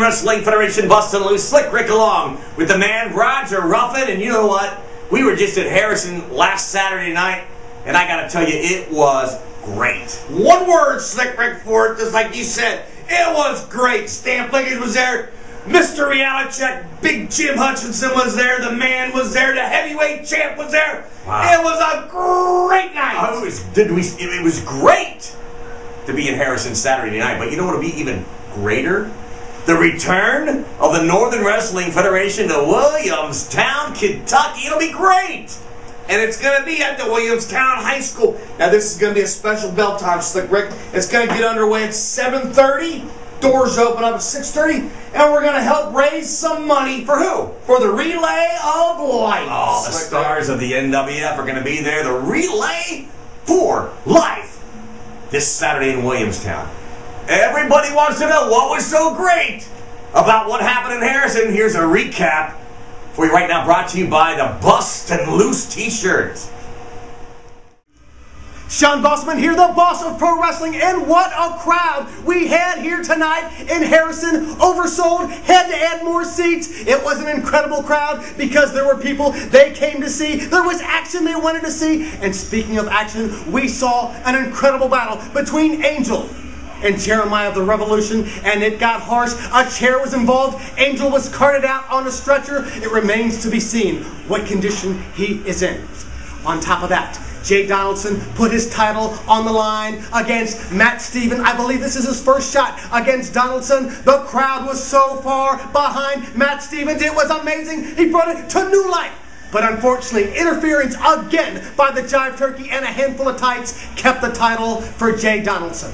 Wrestling Federation, Bustin Loose, Slick Rick along with the man Roger Ruffin. And you know what? We were just at Harrison last Saturday night, and I gotta tell you, it was great. One word, Slick Rick, for it, just like you said. It was great. Stamp Linkage was there. Mr. Reality Check, Big Jim Hutchinson was there. The man was there. The heavyweight champ was there. Wow. It was a great night. It was great to be in Harrison Saturday night, but you know what would be even greater? The return of the Northern Wrestling Federation to Williamstown, Kentucky. It'll be great. And it's going to be at the Williamstown High School. Now, this is going to be a special bell time, Slick Rick. It's going to get underway at 7:30. Doors open up at 6:30. And we're going to help raise some money. For who? For the Relay of Life. Oh, the stars of the NWF are going to be there. The Relay for Life this Saturday in Williamstown. Everybody wants to know what was so great about what happened in Harrison. Here's a recap for you right now, brought to you by the Bustin Loose t-shirts. Sean Bossman here, the boss of pro wrestling, and what a crowd we had here tonight in Harrison. Oversold, had to add more seats. It was an incredible crowd because there were people they came to see. There was action they wanted to see. And speaking of action, we saw an incredible battle between Angel and Jeremiah of the Revolution, and it got harsh. A chair was involved. Angel was carted out on a stretcher. It remains to be seen what condition he is in. On top of that, Jay Donaldson put his title on the line against Matt Stevens. I believe this is his first shot against Donaldson. The crowd was so far behind Matt Stevens. It was amazing. He brought it to new life. But unfortunately, interference again by the Jive Turkey and a handful of tights kept the title for Jay Donaldson.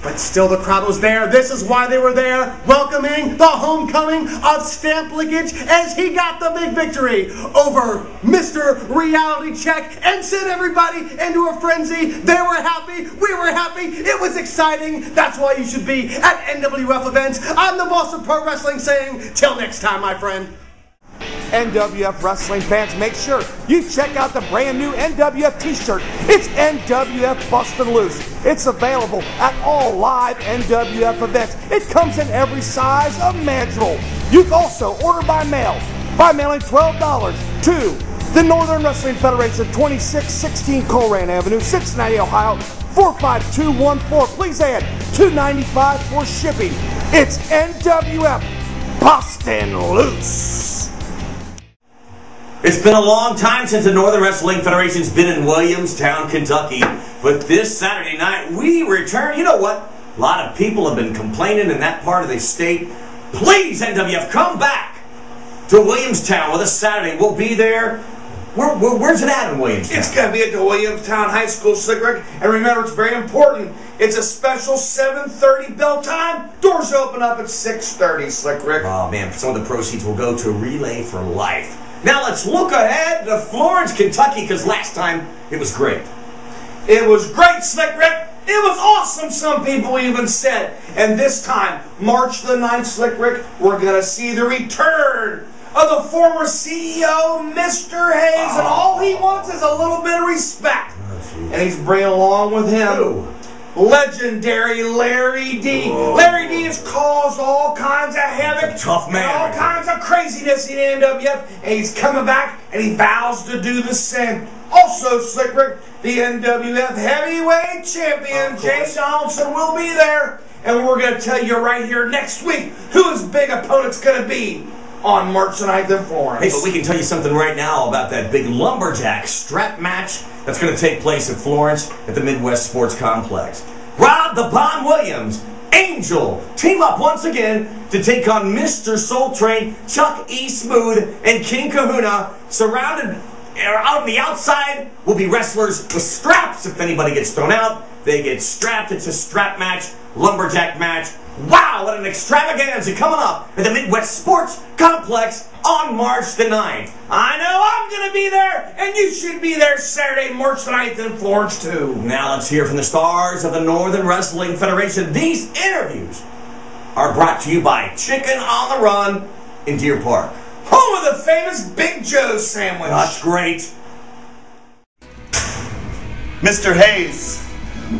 But still the crowd was there. This is why they were there, welcoming the homecoming of Stamp Linkage as he got the big victory over Mr. Reality Check and sent everybody into a frenzy. They were happy. We were happy. It was exciting. That's why you should be at NWF events. I'm the boss of pro wrestling saying, till next time, my friend. NWF wrestling fans, make sure you check out the brand new NWF t-shirt. It's NWF Bustin Loose. It's available at all live NWF events. It comes in every size imaginable. You can also order by mail by mailing $12 to the Northern Wrestling Federation, 2616 Colerain Avenue, Cincinnati, Ohio, 45214. Please add $2.95 for shipping. It's NWF Bustin Loose. It's been a long time since the Northern Wrestling Federation's been in Williamstown, Kentucky. But this Saturday night, we return. You know what? A lot of people have been complaining in that part of the state. Please, NWF, come back to Williamstown with us Saturday. We'll be there. Where's it at in Williamstown? It's going to be at the Williamstown High School, Slick Rick. And remember, it's very important. It's a special 7:30 bell time. Doors open up at 6:30, Slick Rick. Oh, man. Some of the proceeds will go to Relay for Life. Now let's look ahead to Florence, Kentucky, because last time it was great. It was great, Slick Rick. It was awesome, some people even said. And this time, March the 9th, Slick Rick, we're going to see the return of the former CEO, Mr. Hayes. And all he wants is a little bit of respect. And he's bringing along with him legendary Larry D. Larry D has caused all kinds of havoc, tough man, and all kinds of craziness in the NWF, and he's coming back, and he vows to do the same. Also, Slick Rick, the NWF heavyweight champion, Jay Donaldson, will be there, and we're going to tell you right here next week who his big opponent's going to be on March 9th in Florence. Hey, but we can tell you something right now about that big lumberjack strap match that's going to take place in Florence at the Midwest Sports Complex. Rob the Bomb Williams, Angel, team up once again to take on Mr. Soul Train, Chuck E. Smooth, and King Kahuna. Surrounded out on the outside will be wrestlers with straps. If anybody gets thrown out, they get strapped. It's a strap match, lumberjack match. Wow, what an extravaganza coming up at the Midwest Sports Complex on March the 9th. I know I'm going to be there, and you should be there Saturday, March the 9th in Florence, too. Now let's hear from the stars of the Northern Wrestling Federation. These interviews are brought to you by Chicken on the Run in Deer Park, home of the famous Big Joe's sandwich. That's great. Mr. Hayes,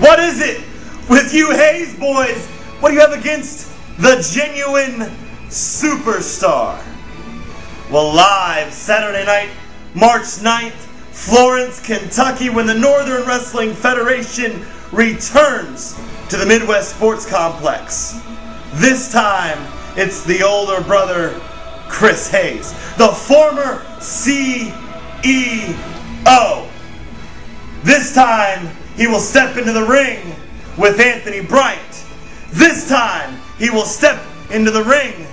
what is it with you Hayes boys? What do you have against the genuine superstar. Well, live Saturday night, March 9th, Florence, Kentucky, when the Northern Wrestling Federation returns to the Midwest Sports Complex. This time, it's the older brother, Chris Hayes, the former CEO. This time, he will step into the ring with Anthony Bryant. This time, he will step into the ring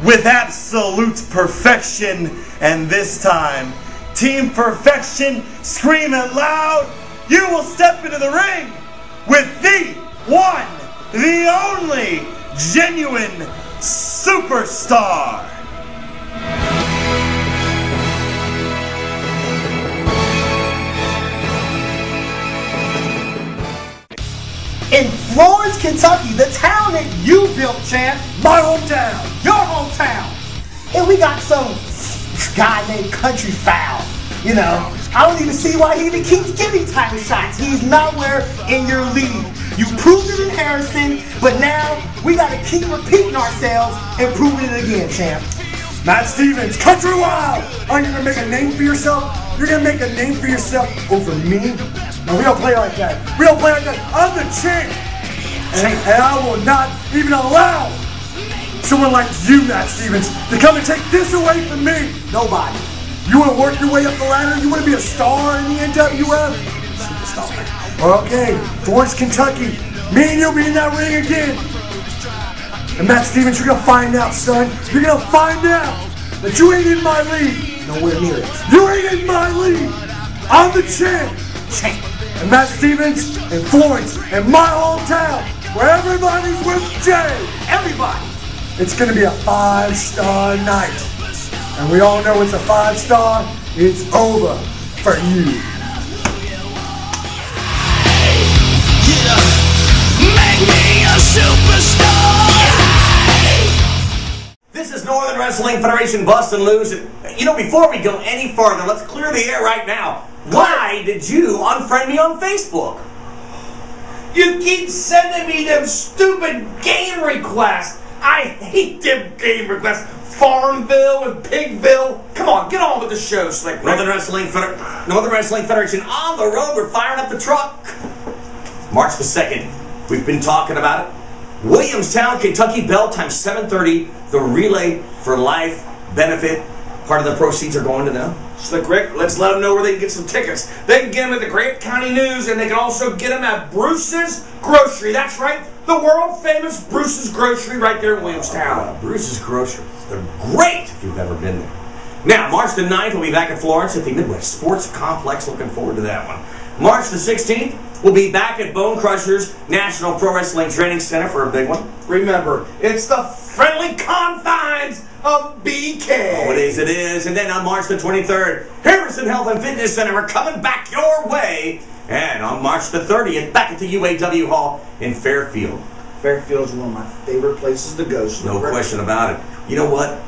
with absolute perfection. And this time, Team Perfection, scream it loud, you will step into the ring with the one, the only, genuine superstar. In Florence, Kentucky, the town that you built, champ. My hometown. Your hometown. And we got some guy named Country Foul. You know, I don't even see why he even keeps giving title shots. He's nowhere in your league. You proved it in Harrison, but now we got to keep repeating ourselves and proving it again, champ. Matt Stevens, Country Wild. Are you going to make a name for yourself? You're going to make a name for yourself over me? No, we don't play like that. We don't play like that. I'm the champ. And I will not even allow someone like you, Matt Stevens, to come and take this away from me. Nobody. You want to work your way up the ladder? You want to be a star in the NWF? Superstar. Okay, Florence, Kentucky. Me and you'll be in that ring again. And Matt Stevens, you're going to find out, son. You're going to find out that you ain't in my league. Nowhere near it. You ain't in my league. I'm the champ. And Matt Stevens and Florence and my hometown, where everybody's with Jay. Everybody. It's going to be a 5-star night. And we all know it's a 5-star. It's over for you. Make me a superstar. This is Northern Wrestling Federation Bustin Loose. You know, before we go any further, let's clear the air right now. Why did you unfriend me on Facebook? You keep sending me them stupid game requests. I hate them game requests. Farmville and Pigville. Come on, get on with the show, Slick Rick. Northern Wrestling Federation on the road. We're firing up the truck. March the 2nd. We've been talking about it. Williamstown, Kentucky, bell time 7:30. The Relay for Life benefit. Part of the proceeds are going to them. Slick Rick, let's let them know where they can get some tickets. They can get them at the Grant County News, and they can also get them at Bruce's Grocery. That's right, the world-famous Bruce's Grocery right there in Williamstown. Bruce's Grocery. They're great if you've ever been there. Now, March the 9th, we'll be back in Florence at the Midwest Sports Complex. Looking forward to that one. March the 16th, we'll be back at Bone Crushers National Pro Wrestling Training Center for a big one. Remember, it's the friendly confines of BK. Oh, it is. And then on March the 23rd, Harrison Health and Fitness Center are coming back your way. And on March the 30th, back at the UAW Hall in Fairfield. Fairfield's one of my favorite places to go. No question about it. You know what?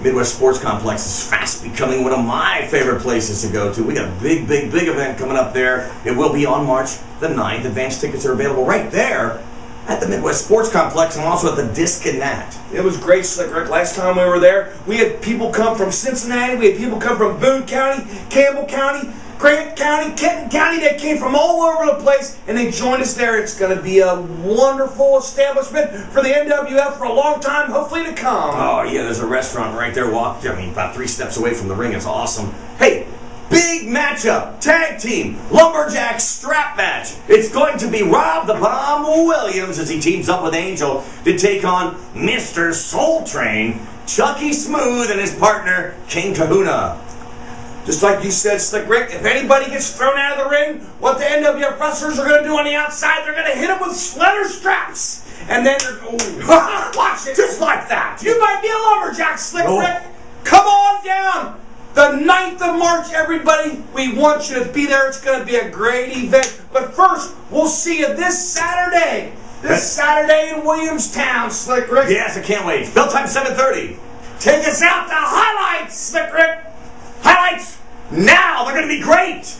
Midwest Sports Complex is fast becoming one of my favorite places to go to. We got a big event coming up there. It will be on March the 9th. Advance tickets are available right there at the Midwest Sports Complex and also at the Disconnect. It was great, Slick Rick. Last time we were there, we had people come from Cincinnati, we had people come from Boone County, Campbell County, Grant County, Kenton County. They came from all over the place, and they joined us there. It's going to be a wonderful establishment for the NWF for a long time, hopefully to come. Oh, yeah, there's a restaurant right there. About 3 steps away from the ring. It's awesome. Hey, big matchup, tag team, lumberjack strap match. It's going to be Rob the Bomb Williams as he teams up with Angel to take on Mr. Soul Train, Chucky Smooth, and his partner, King Kahuna. Just like you said, Slick Rick, if anybody gets thrown out of the ring, what the NWF wrestlers are going to do on the outside, they're going to hit them with leather straps. And then they're going to watch it. Just like that. You might be a lumberjack, Slick Rick. Come on down. The 9th of March, everybody. We want you to be there. It's going to be a great event. But first, we'll see you this Saturday. Saturday in Williamstown, Slick Rick. Yes, I can't wait. Bell time 7:30. Take us out to highlights, Slick Rick. Highlights now. They're going to be great.